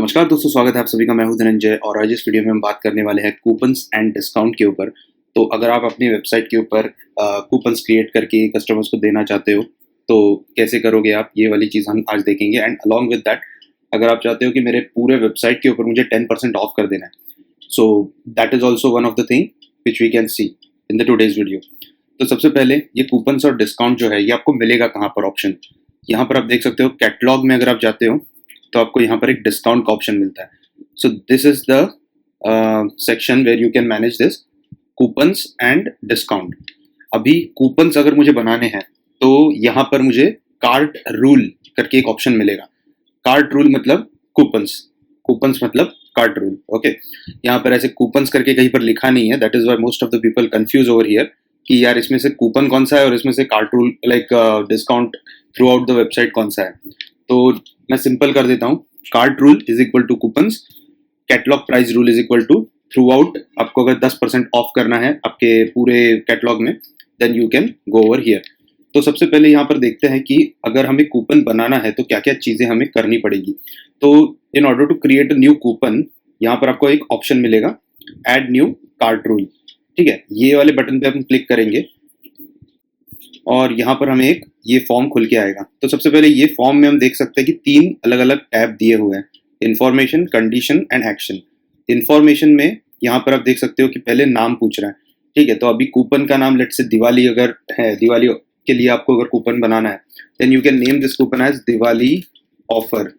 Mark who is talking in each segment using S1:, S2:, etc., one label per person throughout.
S1: नमस्कार दोस्तों, स्वागत है आप सभी का। मैं हूं धनंजय और आज इस वीडियो में हम बात करने वाले हैं कूपन्स एंड डिस्काउंट के ऊपर। तो अगर आप अपनी वेबसाइट के ऊपर कूपन्स क्रिएट करके कस्टमर्स को देना चाहते हो तो कैसे करोगे आप, ये वाली चीज़ हम आज देखेंगे। एंड अलॉन्ग विद दैट, अगर आप चाहते हो कि मेरे पूरे वेबसाइट के ऊपर मुझे 10% ऑफ कर देना है, so that is also one of the thing which we can see in the today's video. तो सबसे पहले ये कूपन्स और डिस्काउंट जो है ये आपको मिलेगा कहाँ पर? ऑप्शन यहाँ पर आप देख सकते हो। कैटलॉग में अगर आप जाते हो तो आपको यहाँ पर एक डिस्काउंट का ऑप्शन मिलता है। So this is the section where you can manage this coupons and discount. अभी कूपन्स अगर मुझे बनाने हैं तो यहाँ पर मुझे कार्ट रूल करके एक ऑप्शन मिलेगा। कार्ट रूल मतलब कूपन्स, कूपन्स मतलब कार्ट रूल। ओके, यहाँ पर ऐसे कूपन्स करके कहीं पर लिखा नहीं है। That is why most of the people confuse over here कि यार इसमें से कूपन कौन सा है और इसमें से cart rule like discount throughout the website कौन सा है। तो मैं सिंपल कर देता हूँ। Cart rule is equal to coupons, catalog price rule is equal to throughout. आपको अगर 10% ऑफ करना है आपके पूरे कैटलॉग में then you can go over here. तो सबसे पहले यहाँ पर देखते हैं कि अगर हमें कूपन बनाना है तो क्या क्या चीज़ें हमें करनी पड़ेगी। तो in order to create a new coupon, यहाँ पर आपको एक ऑप्शन मिलेगा ऐड न्यू कार्ट रूल। ठीक है, ये वाले बटन पे हम क्लिक करेंगे और यहाँ पर हमें एक ये फॉर्म खुल के आएगा। तो सबसे पहले ये फॉर्म में हम देख सकते हैं कि 3 अलग अलग टैब दिए हुए हैं, information, condition and action. Information में यहाँ पर आप देख सकते हो कि पहले नाम पूछ रहा है। ठीक है, तो अभी कूपन का नाम लेट से दिवाली अगर है, दिवाली के लिए आपको अगर कूपन बनाना है then you can name this coupon as Diwali offer.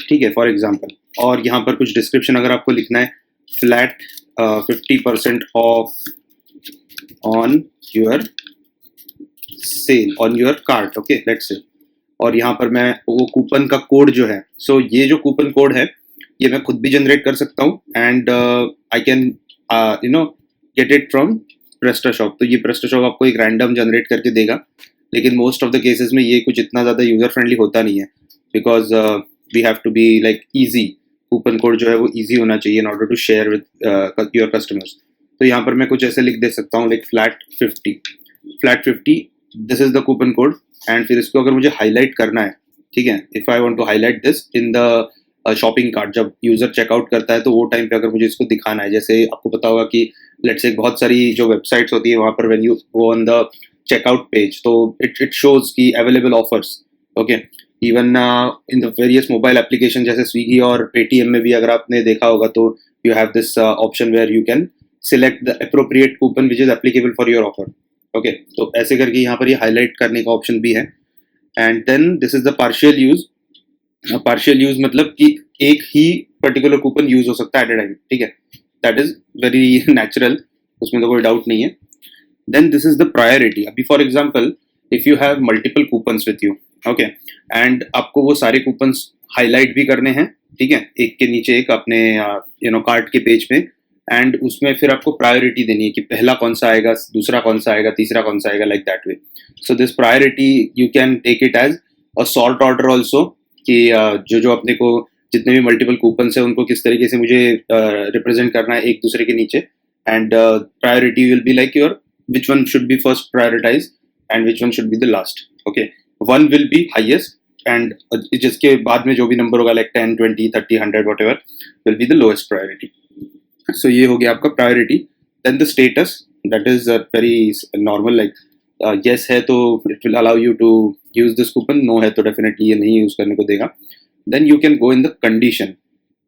S1: ठीक है, फॉर एग्जाम्पल। और यहाँ पर कुछ डिस्क्रिप्शन अगर आपको लिखना है, flat 50% off on your sale on your cart. Okay, let's say. और यहाँ पर मैं वो कूपन का कोड जो है, सो ये जो कूपन कोड है ये मैं खुद भी जनरेट कर सकता हूँ and I can get it from PrestaShop. तो ये प्रेस्टाशॉप आपको एक रैंडम जनरेट करके देगा, लेकिन मोस्ट ऑफ द केसेस में ये कुछ इतना ज़्यादा यूजर फ्रेंडली होता नहीं है because we have to be like easy. Coupon code जो है वो ईजी होना चाहिए in order to share with your customers. तो यहाँ पर मैं कुछ ऐसे लिख दे सकता हूँ like flat 50 this is the coupon code. And फिर इसको अगर मुझे हाईलाइट करना है, ठीक है, if I want to highlight this in the shopping cart, जब यूजर चेकआउट करता है तो वो टाइम पे अगर मुझे इसको दिखाना है, जैसे आपको पता होगा कि लेट्स से बहुत सारी जो वेबसाइट्स होती है वहाँ पर when you go on the checkout page तो इट शोज की available offers. Okay, even in the various mobile application जैसे स्विगी और पेटीएम में भी अगर आपने देखा होगा तो you have this option where you can select the appropriate coupon which is applicable for your offer. Okay, तो ऐसे करके यहाँ पर ये हाईलाइट करने का ऑप्शन भी है। And then this is the partial use. Partial use मतलब कि एक ही पर्टिकुलर कूपन यूज हो सकता है एट ए टाइम। ठीक है, दैट इज वेरी नेचुरल, उसमें तो कोई डाउट नहीं है। Then this is the priority. अभी for example if you have multiple coupons with you, okay, and आपको वो सारे कूपन्स हाईलाइट भी करने हैं, ठीक है, एक के नीचे एक अपने कार्ट के पेज पे, एंड उसमें फिर आपको प्रायोरिटी देनी है कि पहला कौन सा आएगा, दूसरा कौन सा आएगा, तीसरा कौन सा आएगा, like that way. So this priority you can take it as a sort order also कि जो अपने को जितने भी मल्टीपल कूपन्स है उनको किस तरीके से मुझे रिप्रेजेंट करना है एक दूसरे के नीचे। And priority will be like your which one should be first prioritize and which one should be the last. Okay, 1 will be highest and जिसके बाद में जो भी नंबर होगा like 10, 20, 30, 100 whatever will be the lowest priority. So ये हो गया आपका priority. Then the status, that is very normal, like yes है तो it will allow you to use this coupon, no है तो डेफिनेटली ये नहीं यूज करने को देगा। Then you can go in the condition.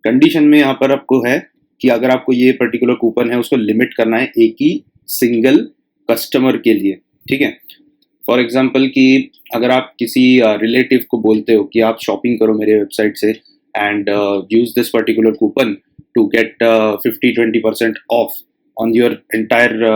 S1: Condition में यहाँ पर आपको है कि अगर आपको ये पर्टिकुलर कूपन है उसको लिमिट करना है एक ही सिंगल कस्टमर के लिए। ठीक है, फॉर एग्जाम्पल कि अगर आप किसी रिलेटिव को बोलते हो कि आप शॉपिंग करो मेरे वेबसाइट से and use this particular coupon to get 50-20% off on your entire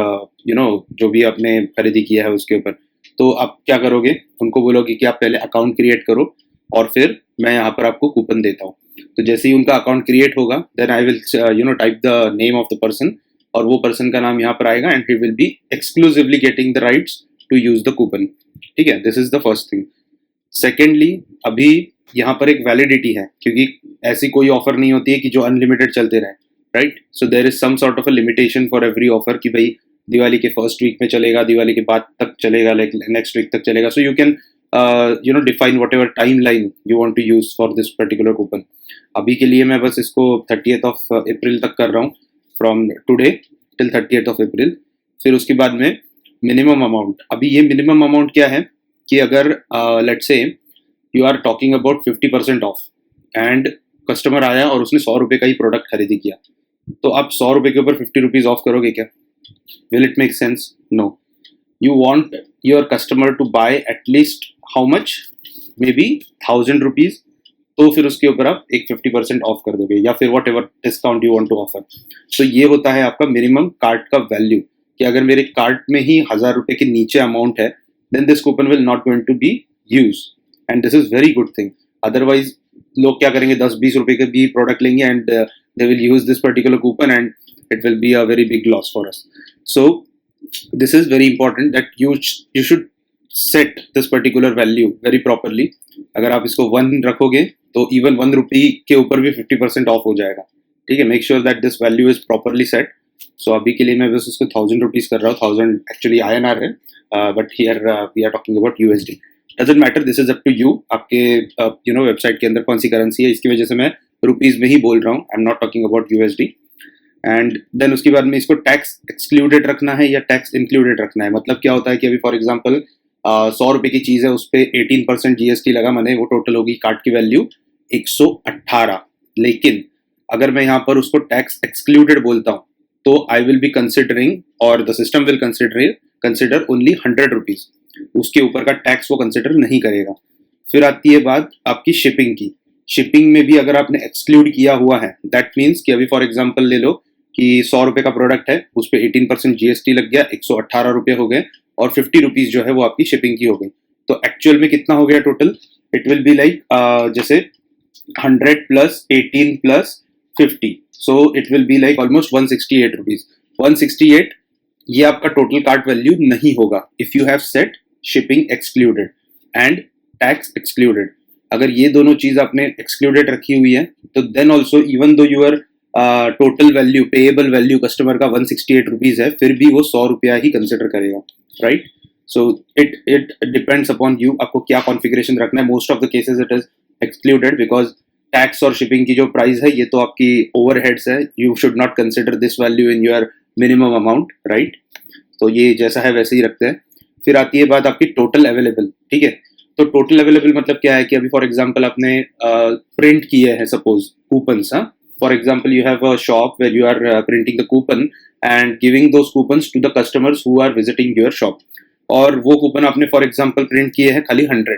S1: जो भी आपने खरीदी किया है उसके ऊपर। तो आप क्या करोगे, उनको बोलोगे कि आप पहले अकाउंट क्रिएट करो और फिर मैं यहाँ पर आपको कूपन देता हूँ। तो जैसे ही उनका अकाउंट क्रिएट होगा then I will type the name of the person और वो पर्सन का नाम यहाँ पर आएगा and he will be exclusively getting the rights to use the coupon. ठीक है, this is the first thing. Secondly, अभी यहाँ पर एक वैलिडिटी है क्योंकि ऐसी कोई ऑफर नहीं होती है कि जो अनलिमिटेड चलते रहे, right. So there is some sort of a limitation for every offer कि भाई दिवाली के फर्स्ट वीक में चलेगा, दिवाली के बाद तक चलेगा, लाइक नेक्स्ट वीक तक चलेगा। So you can define whatever timeline you want to use for this particular coupon. अभी के लिए मैं बस इसको 30th ऑफ अप्रैल तक कर रहा हूँ, from today till 30th of April. फिर उसके बाद में मिनिमम अमाउंट, अभी ये मिनिमम अमाउंट क्या है कि अगर let's say you are talking about 50% off and customer आया और उसने 100 रुपये का ही प्रोडक्ट खरीदी किया, तो आप 100 रुपये के ऊपर 50 रुपीज़ ऑफ करोगे क्या? Will it make sense? No. You want your customer to buy at least how much, maybe 1000 rupees, तो फिर उसके ऊपर आप एक 50% ऑफ कर दोगे या फिर whatever discount you want to offer. तो ये होता है आपका मिनिमम कार्ट का वैल्यू, कि अगर मेरे कार्ट में ही 1000 रुपये के नीचे अमाउंट है, then this coupon will not going to be use, and this is very good thing. Otherwise लोग क्या करेंगे, 10-20 रुपये के भी प्रोडक्ट लेंगे and they will use this particular coupon and it will be a very big loss for us. So this is very important that you should set this particular value very properly. अगर आप इसको 1 रखोगे तो even 1 रुपी के ऊपर भी 50% of हो जाएगा, ठीक है। Make sure that this value is properly set. So अभी के लिए मैं बस इसको 1000 रुपीज़ कर रहा हूँ, 1000 एक्चुअली INR है, but here we are talking about USD। Doesn't matter, this is up to you, आपके वेबसाइट के अंदर कौन सी करेंसी है, इसकी वजह से मैं रुपीज़ में ही बोल रहा हूँ, I am not talking about USD। And then उसके बाद में इसको टैक्स एक्सक्लूडेड रखना है या टैक्स इंक्लूडेड रखना है। मतलब क्या होता है कि अभी फॉर एग्जाम्पल 100 रुपये की चीज़ है, उस पर 18% GST लगा, मैंने वो टोटल होगी कार्ट की वैल्यू 118। लेकिन अगर मैं यहाँ पर उसको टैक्स एक्सक्लूडेड बोलता हूँ तो आई विल बी कंसिडरिंग, और the system will consider only 100 rupees, उसके ऊपर का टैक्स वो कंसिडर नहीं करेगा। फिर आती है बात आपकी शिपिंग की। शिपिंग में भी अगर आपने एक्सक्लूड किया हुआ है, दैट मीन्स कि अभी फॉर एग्जाम्पल ले लो कि 100 रुपये का प्रोडक्ट है, उस पर 18% GST लग गया, 118 रुपये हो गए, और 50 रुपीज़ जो है वो आपकी शिपिंग की हो गई। तो एक्चुअल में कितना हो गया total? It will be like जैसे 100 plus 18 plus 50, so it will be like almost 168 rupees. 168 ये आपका टोटल कार्ट वैल्यू नहीं होगा if you have set shipping excluded and tax excluded. अगर ये दोनों चीज़ आपने एक्सक्लूडेड रखी हुई है तो then also even though your total value, payable value customer का 168 रुपीज़ है, फिर भी वो 100 रुपया ही कंसिडर करेगा, right. So it depends upon you, आपको क्या कॉन्फ़िगरेशन रखना है। Most of the cases it is excluded because tax और शिपिंग की जो प्राइस है ये तो आपकी ओवरहेड्स है, you should not consider this value in your minimum amount, right. तो ये जैसा है वैसे ही रखते हैं। फिर आती है बात आपकी टोटल अवेलेबल, ठीक है। तो टोटल अवेलेबल मतलब क्या है कि अभी फॉर एग्जांपल आपने प्रिंट किए हैं सपोज कूपन्स, हाँ, for example you have a shop where you are printing the coupon and giving those coupons to the customers who are visiting your shop, और वो कूपन आपने फॉर एग्जांपल प्रिंट किए हैं खाली 100,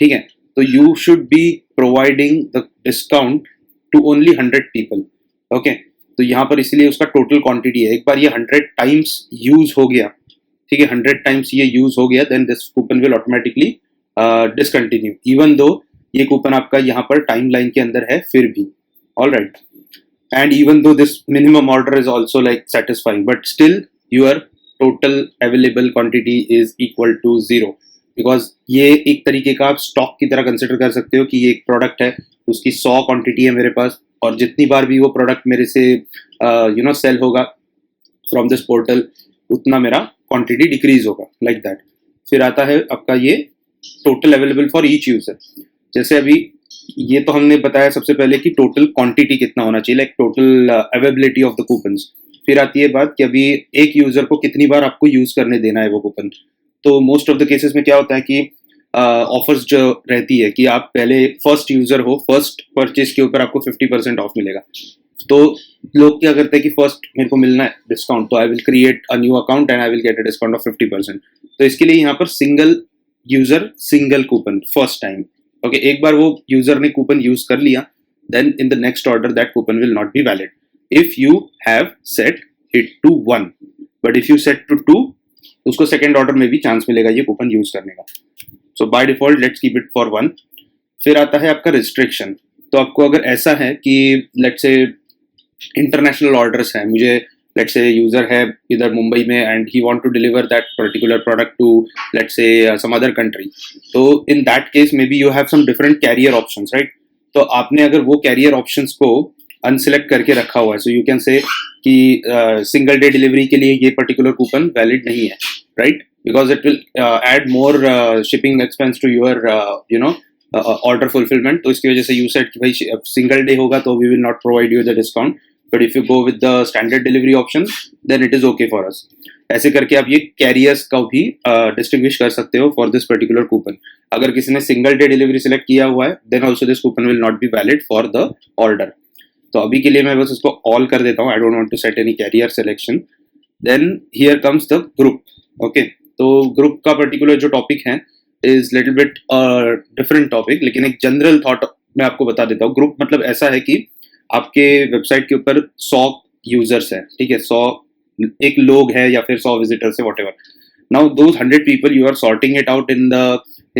S1: ठीक है। तो you should be providing the discount to only 100 people, okay. तो यहाँ पर इसलिए उसका टोटल क्वांटिटी है, एक बार ये 100 टाइम्स यूज हो गया, ठीक है, 100 टाइम्स ये यूज हो गया, then this coupon will automatically discontinue, even though ये कूपन आपका यहाँ पर टाइम लाइन के अंदर है फिर भी, all right. And even though this minimum order is also like satisfying, but still your total available quantity is equal to 0, because ये एक तरीके का आप स्टॉक की तरह कंसिडर कर सकते हो कि ये एक प्रोडक्ट है, उसकी 100 क्वांटिटी है मेरे पास, और जितनी बार भी वो प्रोडक्ट मेरे से सेल होगा फ्रॉम दिस पोर्टल, उतना मेरा क्वांटिटी डिक्रीज होगा, लाइक दैट। फिर आता है आपका ये total available for each user. जैसे अभी ये तो हमने बताया सबसे पहले कि टोटल क्वांटिटी कितना होना चाहिए, like total availability of the coupons. फिर आती है बात कि अभी एक यूजर को कितनी बार आपको यूज करने देना है वो कूपन। तो मोस्ट ऑफ द केसेस में क्या होता है कि ऑफर्स जो रहती है कि आप पहले फर्स्ट यूजर हो, फर्स्ट परचेज के ऊपर आपको 50% ऑफ मिलेगा। तो लोग क्या करते हैं कि फर्स्ट मेरे को मिलना है डिस्काउंट, तो I will create a new account and I will get a discount of 50%। तो इसके लिए यहाँ पर single user single coupon first time, okay. एक बार वो यूजर ने कूपन यूज कर लिया, then in the next order that coupon will not be valid if you have set it to 1, but if you set to 2 उसको second order में भी chance मिलेगा ये कूपन यूज करने का। So by default let's keep it for 1। फिर आता है आपका रिस्ट्रिक्शन। तो आपको अगर ऐसा है कि लेट्स से इंटरनेशनल ऑर्डर्स हैं, मुझे लेट्स से यूजर है इधर मुंबई में and he want to deliver that particular product to let's say some other country, तो in that case maybe you have some different carrier options, right. तो आपने अगर वो कैरियर ऑप्शंस को unselect करके रखा हुआ है, सो यू कैन से कि सिंगल डे डिलीवरी के लिए ये पर्टिकुलर कूपन वैलिड नहीं है, right? Because it will add more shipping expense to your order fulfillment. तो इसकी वजह से you said कि भाई single day होगा तो we will not provide you the discount, but if you go with the standard delivery option then it is okay for us. ऐसे करके आप ये कैरियर्स का भी डिस्टिंग्विश कर सकते हो फॉर दिस पर्टिकुलर कूपन. अगर किसी ने सिंगल डे डिलीवरी सिलेक्ट किया हुआ है then also this coupon will not be valid for the order. तो अभी के लिए मैं बस इसको ऑल कर देता हूँ. I don't want to set any carrier selection. Then here comes the group. Okay, तो ग्रुप का पर्टिकुलर जो टॉपिक है is little bit different topic, लेकिन एक जनरल थॉट मैं आपको बता देता हूँ. ग्रुप मतलब ऐसा है कि आपके वेबसाइट के ऊपर 100 यूजर्स है, ठीक है, 100 एक लोग है या फिर 100 विजिटर्स है, whatever. Now those 100 people you are sorting it out in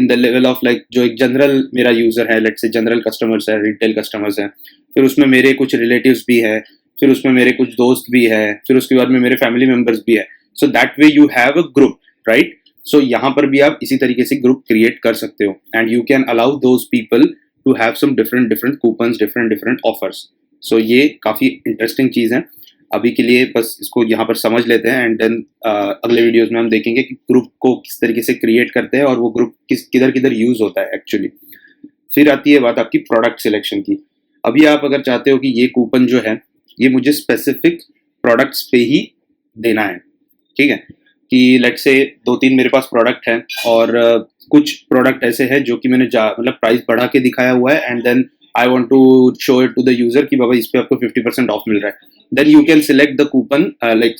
S1: the level of like जो एक जनरल मेरा यूजर है, लेट्स से जनरल कस्टमर्स है, रिटेल कस्टमर्स है, फिर उसमें मेरे कुछ रिलेटिव्स भी है, फिर उसमें मेरे कुछ दोस्त भी है, फिर उसके बाद में मेरे फैमिली मेंबर्स भी है. So that way you have a group, right? So यहाँ पर भी आप इसी तरीके से ग्रुप क्रिएट कर सकते हो and you can allow those people to have some different coupons, different offers. So ये काफ़ी इंटरेस्टिंग चीज़ है. अभी के लिए बस इसको यहाँ पर समझ लेते हैं एंड देन अगले वीडियोस में हम देखेंगे कि ग्रुप को किस तरीके से क्रिएट करते हैं और वो ग्रुप किधर किधर यूज होता है एक्चुअली. फिर आती है बात आपकी प्रोडक्ट सिलेक्शन की. अभी आप अगर चाहते हो कि ये कूपन जो है ये मुझे स्पेसिफिक प्रोडक्ट्स पे ही देना है, ठीक है, कि लेट्स से 2-3 मेरे पास प्रोडक्ट है और कुछ प्रोडक्ट ऐसे हैं जो कि मैंने मतलब प्राइस बढ़ा के दिखाया हुआ है and then I want to show it to the user कि बाबा इस पे आपको 50% ऑफ मिल रहा है. then you can select the coupon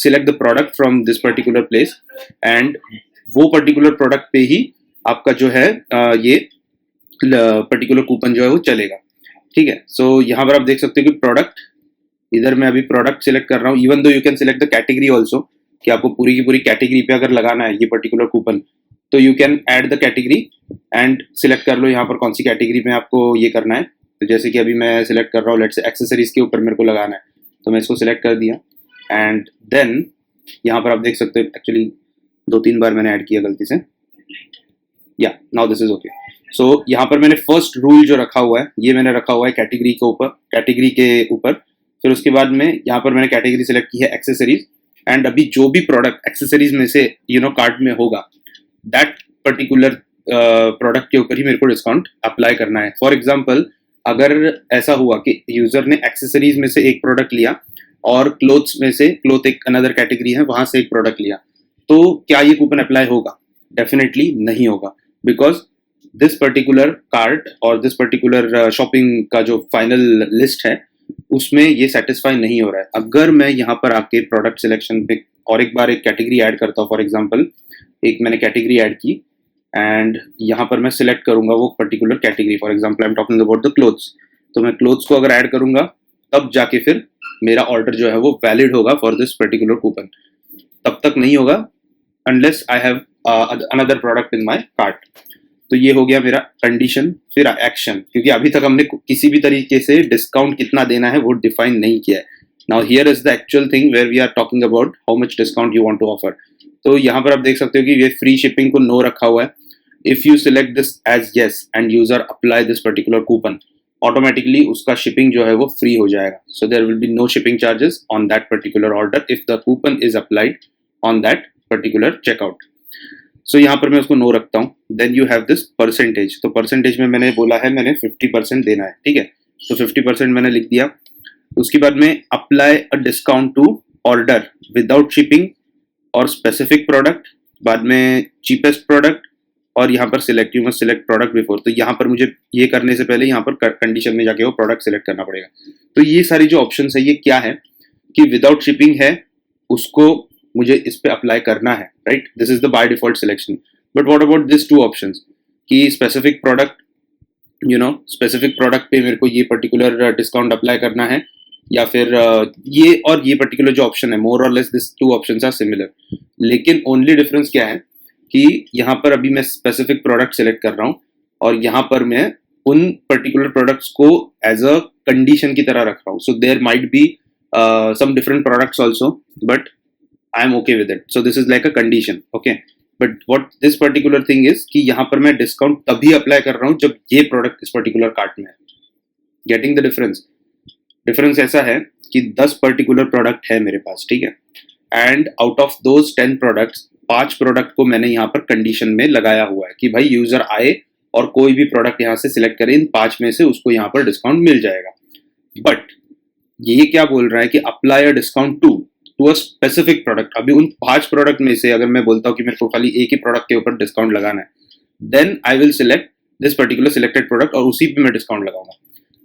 S1: select the product from this particular place and वो particular product पे ही आपका जो है ये particular coupon जो है वो चलेगा, ठीक है. so यहाँ पर आप देख सकते हो कि product, इधर मैं अभी product select कर रहा हूँ. even though you can select the category also, कि आपको पूरी की पूरी category पे अगर लगाना है ये particular coupon तो you can add the category and select कर लो यहाँ पर कौन सी category में आपको ये करना है. तो जैसे कि अभी मैं select कर रहा हूँ, let's say accessories के ऊपर मेरे को लगाना है तो मैं इसको सिलेक्ट कर दिया एंड देन यहाँ पर आप देख सकते हो एक्चुअली 2-3 बार मैंने ऐड किया गलती से. या नाउ दिस इज ओके. सो यहाँ पर मैंने फर्स्ट रूल जो रखा हुआ है ये मैंने रखा हुआ है कैटेगरी के ऊपर. फिर उसके बाद में यहाँ पर मैंने कैटेगरी सिलेक्ट की है एक्सेसरीज एंड अभी जो भी प्रोडक्ट एक्सेसरीज में से कार्ट में होगा दैट पर्टिकुलर प्रोडक्ट के ऊपर ही मेरे को डिस्काउंट अप्लाई करना है. फॉर एग्जाम्पल अगर ऐसा हुआ कि यूजर ने एक्सेसरीज में से एक प्रोडक्ट लिया और क्लोथ्स में से, क्लोथ एक अनदर कैटेगरी है, वहां से एक प्रोडक्ट लिया, तो क्या ये कूपन अप्लाई होगा? डेफिनेटली नहीं होगा, बिकॉज दिस पर्टिकुलर कार्ट और दिस पर्टिकुलर शॉपिंग का जो फाइनल लिस्ट है उसमें ये सेटिस्फाई नहीं हो रहा है. अगर मैं यहाँ पर आके प्रोडक्ट सिलेक्शन पे और एक बार एक कैटेगरी ऐड करता हूँ, फॉर एग्जाम्पल एक मैंने कैटेगरी ऐड की एंड यहाँ पर मैं सिलेक्ट करूंगा वो particular category, for example I am talking about the clothes, तो मैं क्लोथ्स को अगर ऐड करूंगा तब जाके फिर मेरा ऑर्डर जो है वो वैलिड होगा फॉर दिस पर्टिकुलर कूपन. तब तक नहीं होगा unless I have another product in my cart. तो ये हो गया मेरा कंडीशन. फिर एक्शन, क्योंकि अभी तक हमने किसी भी तरीके से डिस्काउंट कितना देना है वो डिफाइन नहीं किया है. Now here is the actual thing where we are talking about how much discount you want to offer. तो यहाँ पर आप देख सकते हो कि ये फ्री शिपिंग को नो रखा हुआ है. If you select this as yes and user apply this particular coupon, automatically उसका शिपिंग जो है वो फ्री हो जाएगा. So there will be no shipping charges on that particular order if the coupon is applied on that particular checkout. So यहाँ पर मैं उसको नो रखता हूँ. Then you have this percentage. तो परसेंटेज में मैंने बोला है मैंने 50% देना है, ठीक है. तो 50% मैंने लिख दिया. उसके बाद में apply a discount to order without shipping और स्पेसिफिक प्रोडक्ट, बाद में चीपेस्ट प्रोडक्ट और यहाँ पर select, you must select product before. तो यहाँ पर मुझे ये करने से पहले यहाँ पर कंडीशन में जाके वो प्रोडक्ट सिलेक्ट करना पड़ेगा. तो ये सारी जो ऑप्शन है ये क्या है कि विदाउट शिपिंग है उसको मुझे इस पे अप्लाई करना है, right. This is the by default selection. But what about this two options कि स्पेसिफिक प्रोडक्ट, स्पेसिफिक प्रोडक्ट पे मेरे को ये पर्टिकुलर डिस्काउंट अप्लाई करना है या फिर ये और ये पर्टिकुलर जो ऑप्शन है, मोर और less this two options are similar. लेकिन ओनली डिफरेंस क्या है कि यहाँ पर अभी मैं स्पेसिफिक प्रोडक्ट सेलेक्ट कर रहा हूँ और यहाँ पर मैं उन पर्टिकुलर प्रोडक्ट्स को एज अ कंडीशन की तरह रख रहा हूँ. So there might be some different products also but I am okay with it. So this is like a condition, okay. But what this particular thing is कि यहाँ पर मैं डिस्काउंट तभी अप्लाई कर रहा हूँ जब ये प्रोडक्ट इस पर्टिकुलर कार्ट में है. Getting the difference? डिफरेंस ऐसा है कि 10 पर्टिकुलर प्रोडक्ट है मेरे पास, ठीक है, and out of those 10 products 5 product को मैंने यहाँ पर कंडीशन में लगाया हुआ है कि भाई यूजर आए और कोई भी प्रोडक्ट यहाँ से सिलेक्ट करे, इन 5 में से उसको यहाँ पर डिस्काउंट मिल जाएगा। बट ये क्या बोल रहा है कि apply a discount to a specific product. अभी उन 5 प्रोडक्ट में से अगर मैं बोलता हूँ कि मेरे को खाली एक ही प्रोडक्ट के ऊपर डिस्काउंट लगाना है, then I will select this particular selected product और उसी पे मैं डिस्काउंट लगाऊंगा।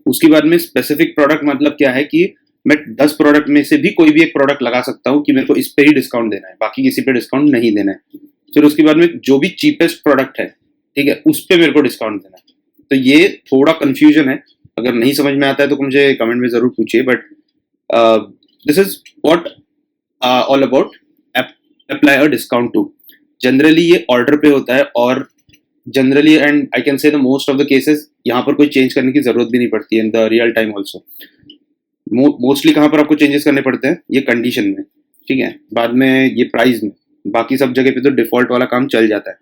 S1: उसके बाद में स्पेसिफिक प्रोडक्ट मतलब क्या है कि मैं 10 प्रोडक्ट में से भी कोई भी एक प्रोडक्ट लगा सकता हूँ कि मेरे को इस पे ही डिस्काउंट देना है, बाकी किसी पे डिस्काउंट नहीं देना है। फिर उसके बाद में जो भी चीपेस्ट प्रोडक्ट है, ठीक है, उस पे मेरे को डिस्काउंट देना है। तो ये थोड़ा कंफ्यूजन है, अगर नहीं समझ में आता है तो मुझे कमेंट में जरूर पूछिए। But this is what all about apply a discount to. Generally ये ऑर्डर पे होता है और generally and I can say the most of the cases यहाँ पर कोई चेंज करने की जरूरत भी नहीं पड़ती है in the real time also. Mostly कहाँ पर आपको चेंजेस करने पड़ते हैं, ये कंडीशन में, ठीक है, बाद में ये प्राइस में, बाकी सब जगह पे तो डिफॉल्ट वाला काम चल जाता है।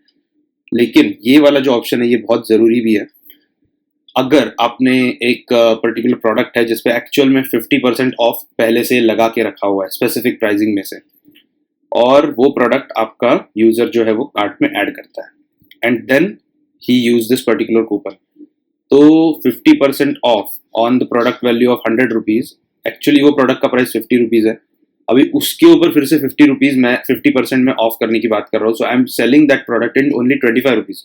S1: लेकिन ये वाला जो ऑप्शन है ये बहुत जरूरी भी है। अगर आपने एक पर्टिकुलर प्रोडक्ट है जिसपे एक्चुअल में 50% ऑफ पहले से लगा के रखा हुआ है स्पेसिफिक प्राइसिंग में से, और वो प्रोडक्ट आपका यूजर जो है वो कार्ट में ऐड करता है and then he use this particular coupon, तो 50% off on the product value of 100 rupees, actually वो प्रोडक्ट का प्राइस 50 रुपीज है, अभी उसके ऊपर फिर से 50 रुपीज मैं 50% में ऑफ करने की बात कर रहा हूँ। So I am selling that product in only 25 rupees,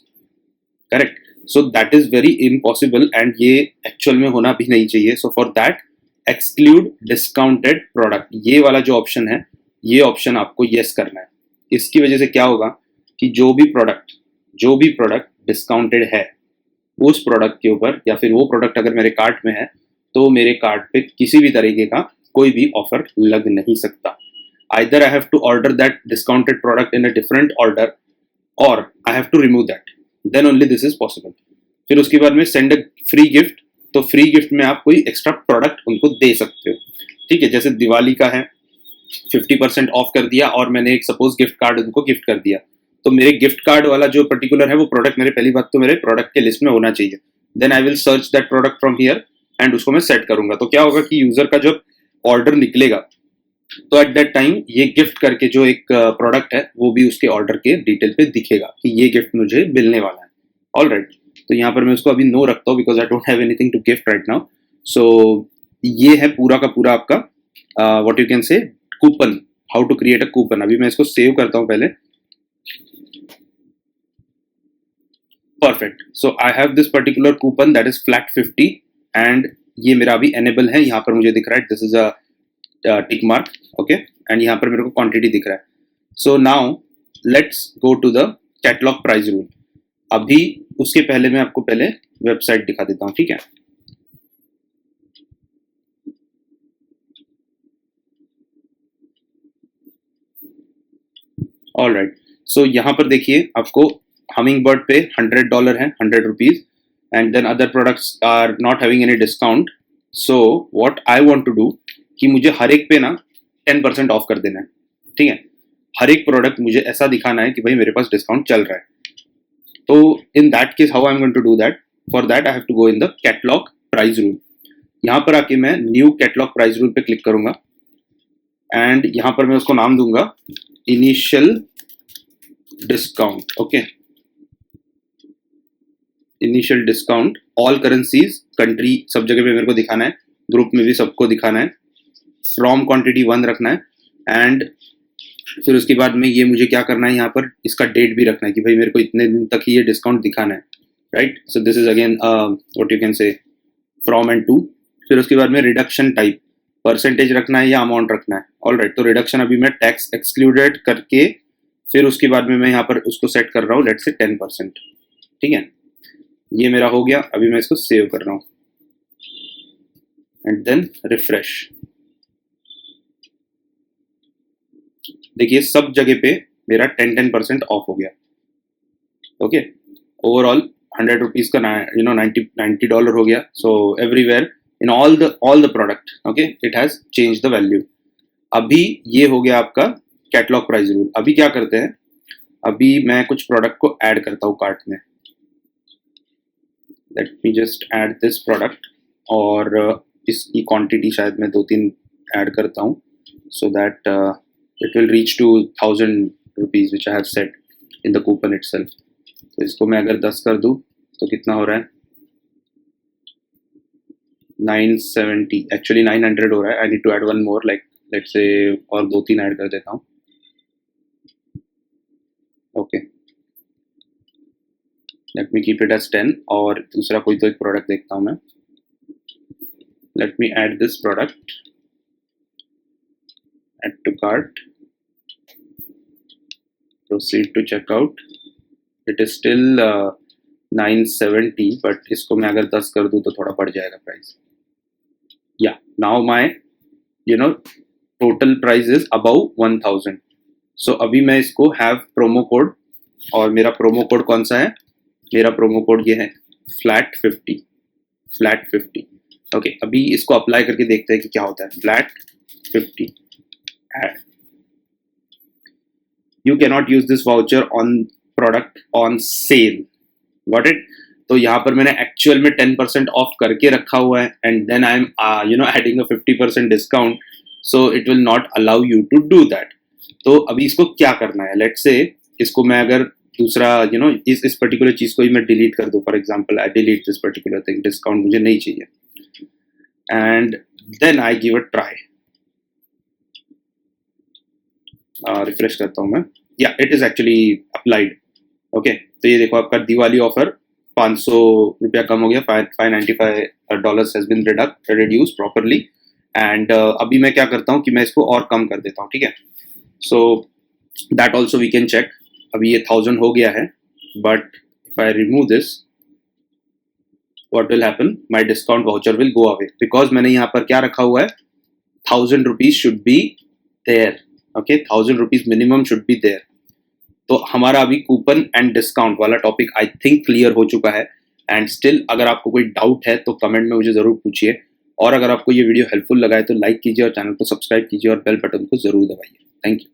S1: correct. So that is very impossible and ये एक्चुअल में होना भी नहीं चाहिए। So for that exclude discounted product, ये वाला जो ऑप्शन है ये ऑप्शन आपको येस करना है। इसकी वजह से क्या होगा कि जो भी प्रोडक्ट डिस्काउंटेड है उस प्रोडक्ट के ऊपर, या फिर वो प्रोडक्ट अगर मेरे कार्ट में है तो मेरे कार्ट पे किसी भी तरीके का कोई भी ऑफर लग नहीं सकता। Either I have to order that discounted product in a different order और I have to remove that, then only this is possible. फिर उसके बाद में सेंड अ फ्री गिफ्ट, तो फ्री गिफ्ट में आप कोई एक्स्ट्रा प्रोडक्ट उनको दे सकते हो, ठीक है। जैसे दिवाली का है, 50% ऑफ कर दिया और मैंने एक सपोज गिफ्ट कार्ड उनको गिफ्ट कर दिया, तो मेरे गिफ्ट कार्ड वाला जो पर्टिकुलर है वो प्रोडक्ट मेरे पहली बात तो मेरे प्रोडक्ट के लिस्ट में होना चाहिए। Then I will search that product from here and उसको मैं सेट करूंगा। तो क्या होगा कि यूजर का जब ऑर्डर निकलेगा तो एट दैट टाइम ये गिफ्ट करके जो एक प्रोडक्ट है वो भी उसके ऑर्डर के डिटेल पे दिखेगा कि ये गिफ्ट मुझे मिलने वाला है। ऑलराइट, तो यहाँ पर मैं उसको अभी नो रखता हूँ because I don't have anything to gift right now. So ये है पूरा का पूरा आपका what you can say coupon, how to create a coupon. अभी मैं इसको सेव करता हूँ पहले। Perfect, so I have this particular coupon that is flat 50 and ये मेरा अभी एनेबल है, यहाँ पर मुझे दिख रहा है this is a tick mark, okay, and यहाँ पर मेरे को क्वांटिटी दिख रहा है। So now let's go to the catalog price rule. अभी उसके पहले मैं आपको पहले वेबसाइट दिखा देता हूँ, ठीक है। ऑलराइट, सो यहाँ पर देखिए आपको हमिंग बर्ड पे $100 है, 100 rupees, and then other products are not having any discount. So what I want to do कि मुझे हर एक पे ना 10% ऑफ कर देना है, ठीक है। हर एक प्रोडक्ट मुझे ऐसा दिखाना है कि भाई मेरे पास डिस्काउंट चल रहा है। तो in that case how I am going to do that, for that I have to go in the catalog price rule. यहाँ पर आके मैं न्यू कैटलॉग प्राइस रूल पे क्लिक करूंगा एंड यहाँ पर मैं उसको नाम दूंगा initial discount, okay. Initial discount, all currencies, country सब जगह पे मेरे को दिखाना है, ग्रुप में भी सबको दिखाना है, फ्रॉम क्वांटिटी 1 रखना है एंड फिर उसके बाद में ये मुझे क्या करना है, यहाँ पर इसका डेट भी रखना है कि भाई मेरे को इतने दिन तक ही ये डिस्काउंट दिखाना है, right. So this is again what you can say from end to. फिर उसके बाद में रिडक्शन टाइप, परसेंटेज रखना है या अमाउंट रखना है। ऑलराइट, तो रिडक्शन अभी मैं टैक्स एक्सक्लूडेड करके फिर उसके बाद में मैं यहाँ पर उसको सेट कर रहा हूँ लेट्स से 10%, ठीक है। ये मेरा हो गया, अभी मैं इसको सेव कर रहा हूँ एंड देन रिफ्रेश। देखिए सब जगह पे मेरा 10% ऑफ हो गया, ओके। ओवरऑल 100 रुपीज का $90 हो गया। So everywhere in all the product, okay, it has change the value. अभी ये हो गया आपका कैटलॉग प्राइस रूल। अभी क्या करते हैं, अभी मैं कुछ प्रोडक्ट को ऐड करता हूँ कार्ट में। Let me just add this product और इसकी क्वांटिटी शायद मैं 2-3 ऐड करता हूँ so that it will reach to 1000 rupees which I have set in the coupon itself. तो इसको मैं अगर 10 कर दूँ तो कितना हो रहा है, 970, एक्चुअली 900 हो रहा है। I need to add one more, like let's say और 2-3 ऐड कर देता हूँ। Okay, let me keep it as 10। और दूसरा कोई तो एक प्रोडक्ट देखता हूँ मैं। Let me add this product, add to cart, proceed to checkout. It is still 970, but इसको मैं अगर 10 कर दूँ तो थोड़ा बढ़ जाएगा प्राइस। या now my total price is above 1000। सो अभी मैं इसको हैव प्रोमो कोड, और मेरा प्रोमो कोड कौन सा है, मेरा प्रोमो कोड ये है फ्लैट 50। ओके, अभी इसको अप्लाई करके देखते हैं कि क्या होता है। Flat 50 add, you cannot use this voucher on product on sale, got it. तो यहाँ पर मैंने एक्चुअल में 10% ऑफ करके रखा हुआ है, and then I am adding a 50% discount, so it will not allow you to do that. तो अभी इसको क्या करना है, लेट्स से इसको मैं अगर दूसरा इस पर्टिकुलर चीज को ही मैं डिलीट कर दूं। For example I delete this particular thing, discount मुझे नहीं चाहिए, and then I give a try. Refresh करता हूं मैं, yeah it is actually applied. Okay, तो ये देखो आपका दिवाली ऑफर 500 रुपया कम हो गया, $595 has been reduce properly. And अभी मैं क्या करता हूँ कि मैं इसको और कम कर देता हूँ, ठीक है। So that also we can check. अभी ये 1000 हो गया है, but if I remove this, what will happen, my discount voucher will go away, because मैंने यहाँ पर क्या रखा हुआ है, 1000 rupees should be there, okay, 1000 rupees minimum should be there। तो हमारा अभी कूपन एंड डिस्काउंट वाला टॉपिक आई थिंक क्लियर हो चुका है। एंड स्टिल अगर आपको कोई डाउट है तो कमेंट में मुझे ज़रूर पूछिए, और अगर आपको ये वीडियो हेल्पफुल लगा है तो लाइक कीजिए और चैनल को सब्सक्राइब कीजिए और बेल बटन को ज़रूर दबाइए। Thank you.